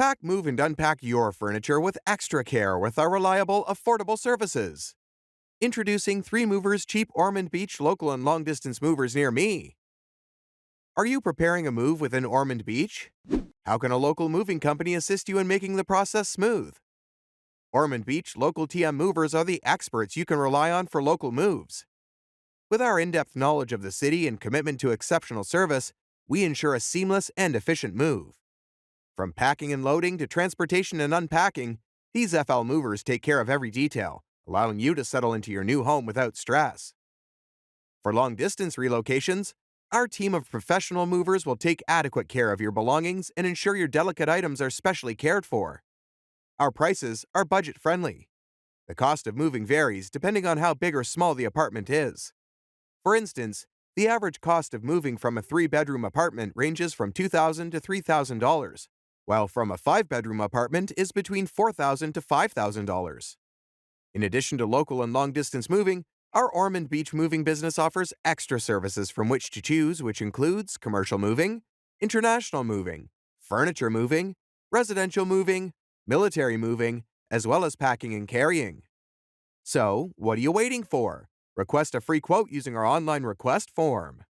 Pack, move, and unpack your furniture with extra care with our reliable, affordable services. Introducing 3 Movers Cheap Ormand Beach local and long-distance movers near me. Are you preparing a move within Ormand Beach? How can a local moving company assist you in making the process smooth? Ormand Beach local TM movers are the experts you can rely on for local moves. With our in-depth knowledge of the city and commitment to exceptional service, we ensure a seamless and efficient move. From packing and loading to transportation and unpacking, these FL movers take care of every detail, allowing you to settle into your new home without stress. For long-distance relocations, our team of professional movers will take adequate care of your belongings and ensure your delicate items are specially cared for. Our prices are budget-friendly. The cost of moving varies depending on how big or small the apartment is. For instance, the average cost of moving from a 3-bedroom apartment ranges from $2,000 to $3,000, while from a 5-bedroom apartment is between $4,000 to $5,000. In addition to local and long-distance moving, our Ormand Beach moving business offers extra services from which to choose, which includes commercial moving, international moving, furniture moving, residential moving, military moving, as well as packing and carrying. So, what are you waiting for? Request a free quote using our online request form.